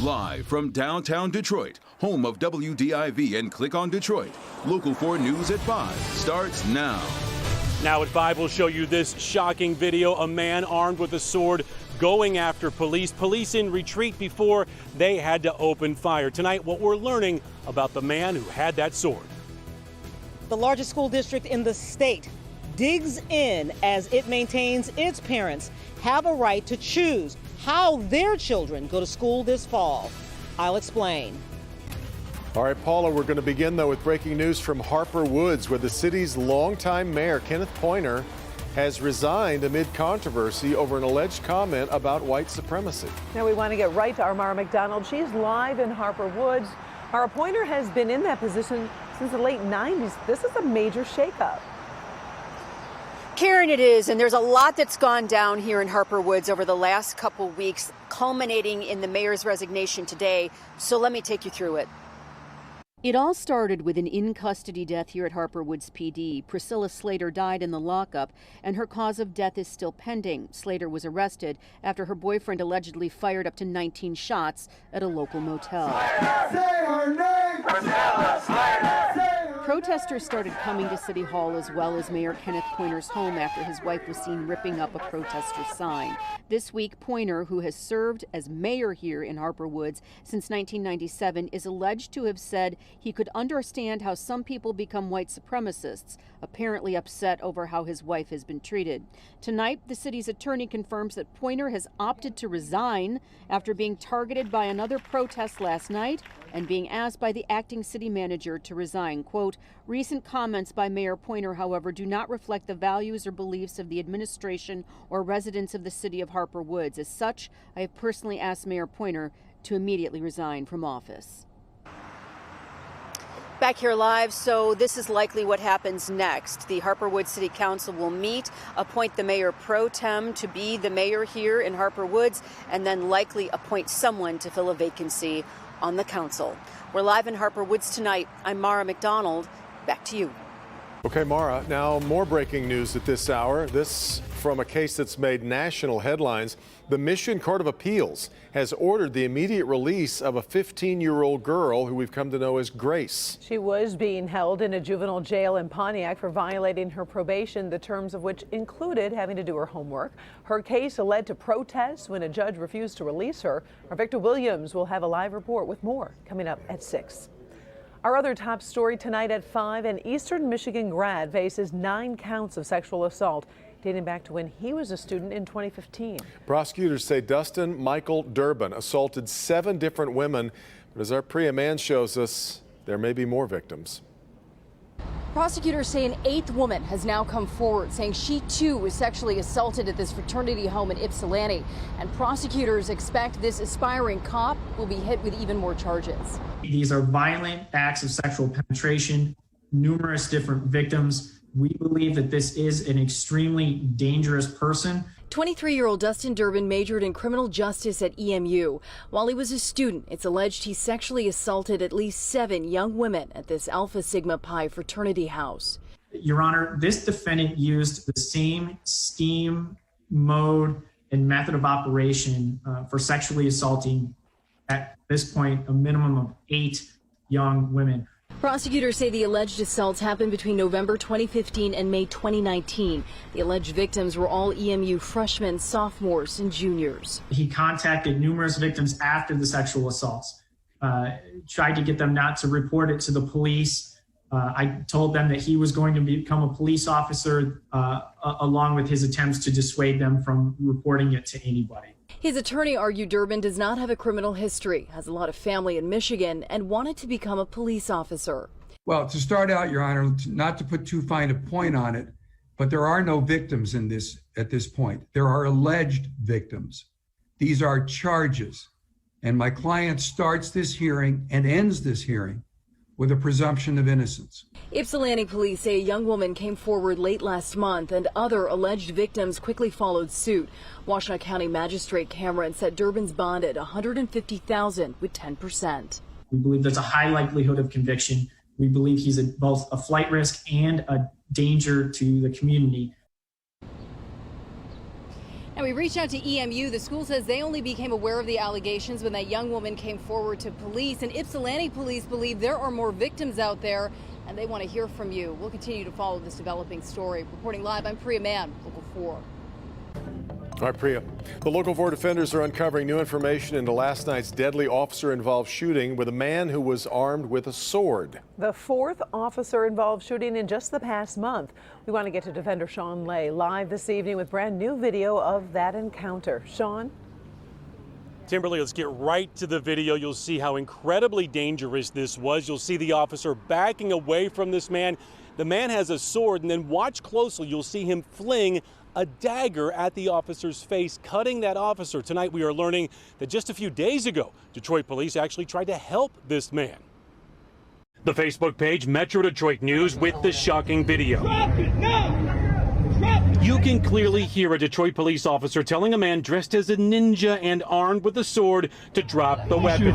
Live from downtown Detroit, home of WDIV and Click on Detroit, Local 4 News at 5 starts now. Now at 5, we'll show you this shocking video. A man armed with a sword going after police. Police in retreat before they had to open fire. Tonight, what we're learning about the man who had that sword. The largest school district in the state digs in as it maintains its parents have a right to choose how their children go to school this fall. I'll explain. All right, Paula, we're going to begin, though, with breaking news from Harper Woods, where the city's longtime mayor, Kenneth Pointer, has resigned amid controversy over an alleged comment about white supremacy. Now we want to get right to our Mara McDonald. She's live in Harper Woods. Mara, Pointer has been in that position since the late 90s. This is a major shakeup. Karen, it is, and there's a lot that's gone down here in Harper Woods over the last couple weeks, culminating in the mayor's resignation today. So let me take you through it. It all started with an in-custody death here at Harper Woods PD. Priscilla Slater died in the lockup, and her cause of death is still pending. Slater was arrested after her boyfriend allegedly fired up to 19 shots at a local motel. Say her name! Priscilla Slater! Protesters started coming to City Hall as well as Mayor Kenneth Pointer's home after his wife was seen ripping up a protester's sign. This week, Pointer, who has served as mayor here in Harper Woods since 1997, is alleged to have said he could understand how some people become white supremacists, apparently upset over how his wife has been treated. Tonight, the city's attorney confirms that Pointer has opted to resign after being targeted by another protest last night and being asked by the acting city manager to resign. Quote, recent comments by Mayor Pointer, however, do not reflect the values or beliefs of the administration or residents of the city of Harper Woods. As such, I have personally asked Mayor Pointer to immediately resign from office. Back here live, so this is likely what happens next. The Harper Woods City Council will meet, appoint the mayor pro tem to be the mayor here in Harper Woods, and then likely appoint someone to fill a vacancy on the council. We're live in Harper Woods tonight. I'm Mara McDonald. Back to you. Okay, Mara, now more breaking news at this hour. This from a case that's made national headlines. The Michigan Court of Appeals has ordered the immediate release of a 15-year-old girl who we've come to know as Grace. She was being held in a juvenile jail in Pontiac for violating her probation, the terms of which included having to do her homework. Her case led to protests when a judge refused to release her. Our Victor Williams will have a live report with more coming up at 6. Our other top story tonight at 5, an Eastern Michigan grad faces 9 counts of sexual assault dating back to when he was a student in 2015. Prosecutors say Dustin Michael Durbin assaulted 7 different women, but as our Priya Mann shows us, there may be more victims. Prosecutors say an 8th woman has now come forward, saying she too was sexually assaulted at this fraternity home in Ypsilanti. And prosecutors expect this aspiring cop will be hit with even more charges. These are violent acts of sexual penetration, numerous different victims. We believe that this is an extremely dangerous person. 23-year-old Dustin Durbin majored in criminal justice at EMU. While he was a student, it's alleged he sexually assaulted at least 7 young women at this Alpha Sigma Pi fraternity house. Your Honor, this defendant used the same scheme, mode, and method of operation for sexually assaulting, at this point, a minimum of 8 young women. Prosecutors say the alleged assaults happened between November 2015 and May 2019. The alleged victims were all EMU freshmen, sophomores, and juniors. He contacted numerous victims after the sexual assaults, tried to get them not to report it to the police. I told them that he was going to become a police officer, along with his attempts to dissuade them from reporting it to anybody. His attorney argued Durbin does not have a criminal history, has a lot of family in Michigan, and wanted to become a police officer. Well, to start out, Your Honor, not to put too fine a point on it, but there are no victims in this at this point. There are alleged victims. These are charges. And my client starts this hearing and ends this hearing with a presumption of innocence. Ypsilanti police say a young woman came forward late last month and other alleged victims quickly followed suit. Washtenaw County Magistrate Cameron said Durbin's bond at $150,000 with 10%. We believe there's a high likelihood of conviction. We believe he's both a flight risk and a danger to the community. And we reached out to EMU. The school says they only became aware of the allegations when that young woman came forward to police. And Ypsilanti police believe there are more victims out there, and they want to hear from you. We'll continue to follow this developing story. Reporting live, I'm Priya Mann, Local 4. All right, Priya. The Local 4 defenders are uncovering new information into last night's deadly officer-involved shooting with a man who was armed with a sword. The fourth officer-involved shooting in just the past month. We want to get to Defender Sean Lay live this evening with brand new video of that encounter. Sean? Timberly, let's get right to the video. You'll see how incredibly dangerous this was. You'll see the officer backing away from this man. The man has a sword, and then watch closely. You'll see him fling a dagger at the officer's face, cutting that officer. Tonight we are learning that just a few days ago, Detroit police actually tried to help this man. The Facebook page Metro Detroit News with the shocking video. You can clearly hear a Detroit police officer telling a man dressed as a ninja and armed with a sword to drop the weapon.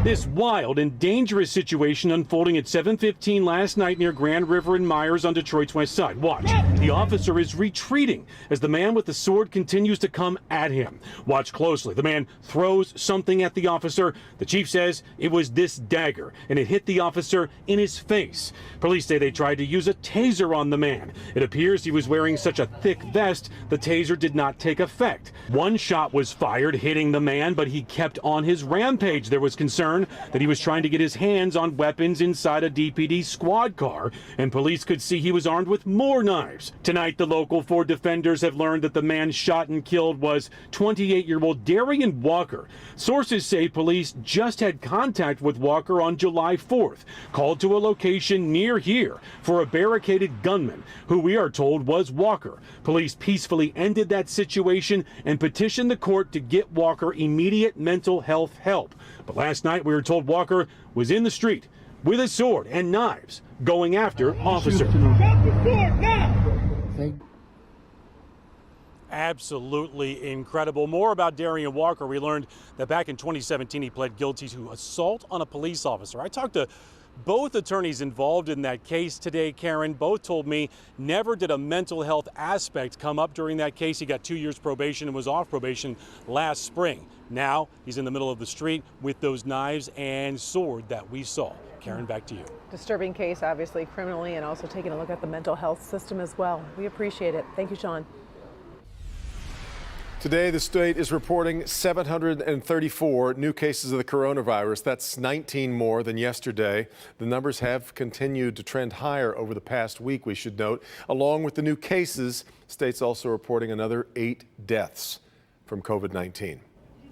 This wild and dangerous situation unfolding at 7:15 last night near Grand River and Myers on Detroit's west side. Watch. The officer is retreating as the man with the sword continues to come at him. Watch closely. The man throws something at the officer. The chief says it was this dagger, and it hit the officer in his face. Police say they tried to use a taser on the man. It appears he was wearing such a thick vest, the taser did not take effect. One shot was fired, hitting the man, but he kept on his rampage. There was concern that he was trying to get his hands on weapons inside a DPD squad car, and police could see he was armed with more knives. Tonight, the Local 4 defenders have learned that the man shot and killed was 28-year-old Darian Walker. Sources say police just had contact with Walker on July 4th, called to a location near here for a barricaded gunman, who we are told was Walker. Police peacefully ended that situation and petitioned the court to get Walker immediate mental health help. But last night we were told Walker was in the street with a sword and knives going after officers. Absolutely incredible. More about Darian Walker. We learned that back in 2017 he pled guilty to assault on a police officer. I talked to both attorneys involved in that case today, Karen. Both told me never did a mental health aspect come up during that case. He got 2 years probation and was off probation last spring. Now he's in the middle of the street with those knives and sword that we saw. Karen, back to you. Disturbing case, obviously, criminally, and also taking a look at the mental health system as well. We appreciate it. Thank you, Sean. Today, the state is reporting 734 new cases of the coronavirus. That's 19 more than yesterday. The numbers have continued to trend higher over the past week, we should note. Along with the new cases, the state's also reporting another 8 deaths from COVID-19.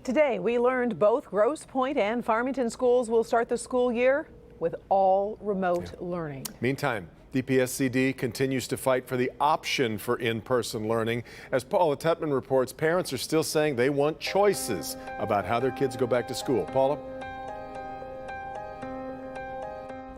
Today, we learned both Grosse Pointe and Farmington schools will start the school year with all remote learning. Meantime, DPSCD continues to fight for the option for in-person learning. As Paula Tutman reports, parents are still saying they want choices about how their kids go back to school. Paula?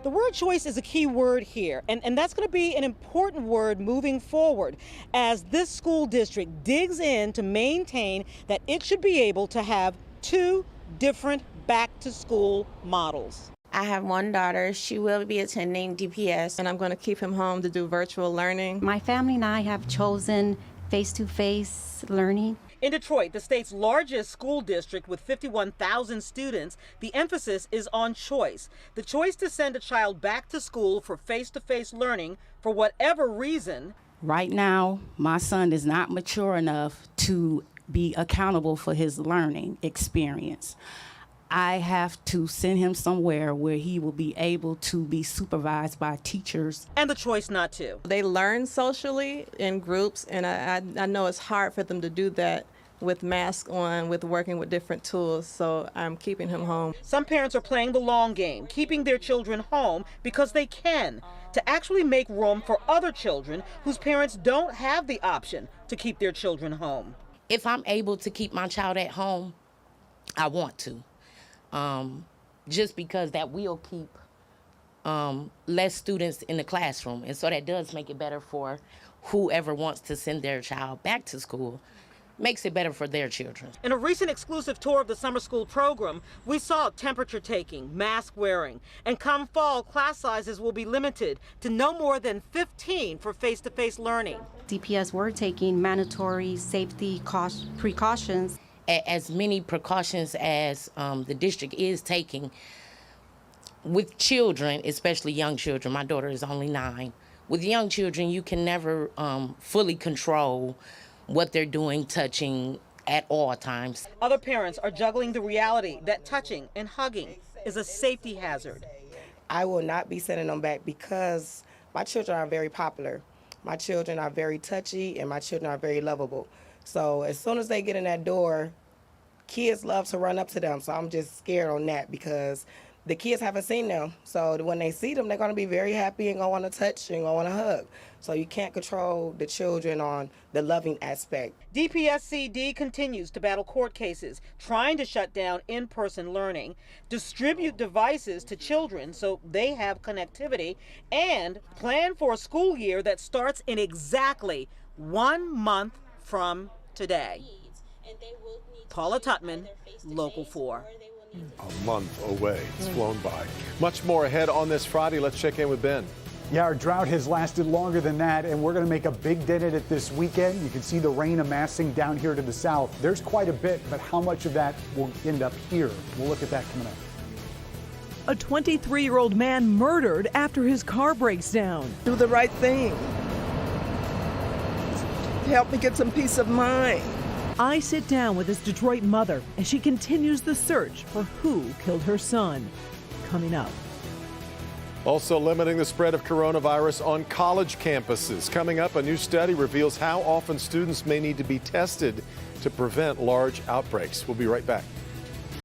The word choice is a key word here, and that's going to be an important word moving forward as this school district digs in to maintain that it should be able to have 2 different back-to-school models. I have one daughter. She will be attending DPS, and I'm going to keep him home to do virtual learning. My family and I have chosen face-to-face learning. In Detroit, the state's largest school district with 51,000 students, the emphasis is on choice. The choice to send a child back to school for face-to-face learning for whatever reason. Right now, my son is not mature enough to be accountable for his learning experience. I have to send him somewhere where he will be able to be supervised by teachers. And the choice not to. They learn socially in groups, and I know it's hard for them to do that with masks on, with working with different tools, so I'm keeping him home. Some parents are playing the long game, keeping their children home because they can, to actually make room for other children whose parents don't have the option to keep their children home. If I'm able to keep my child at home, I want to. Just because that will keep less students in the classroom. And so that does make it better for whoever wants to send their child back to school. makes it better for their children. In a recent exclusive tour of the summer school program, we saw temperature taking, mask wearing, and come fall, class sizes will be limited to no more than 15 for face-to-face learning. DPS were taking mandatory safety precautions. As many precautions as the district is taking with children, especially young children. My daughter is only 9. With young children, you can never fully control what they're doing, touching at all times. Other parents are juggling the reality that touching and hugging is a safety hazard. I will not be sending them back because my children are very popular. My children are very touchy and my children are very lovable. So as soon as they get in that door, kids love to run up to them. So I'm just scared on that because the kids haven't seen them. So when they see them, they're going to be very happy and going to want to touch and going to want to hug. So you can't control the children on the loving aspect. DPSCD continues to battle court cases, trying to shut down in-person learning, distribute devices to children so they have connectivity, and plan for a school year that starts in exactly 1 month from today. Paula Tutman, Local 4. A month away. It's flown by. Much more ahead on this Friday. Let's check in with Ben. Yeah, our drought has lasted longer than that, and we're going to make a big dent in it this weekend. You can see the rain amassing down here to the south. There's quite a bit, but how much of that will end up here? We'll look at that coming up. A 23-year-old man murdered after his car breaks down. Do the right thing. Help me get some peace of mind. I sit down with his Detroit mother as she continues the search for who killed her son. Coming up. Also limiting the spread of coronavirus on college campuses. Coming up, a new study reveals how often students may need to be tested to prevent large outbreaks. We'll be right back.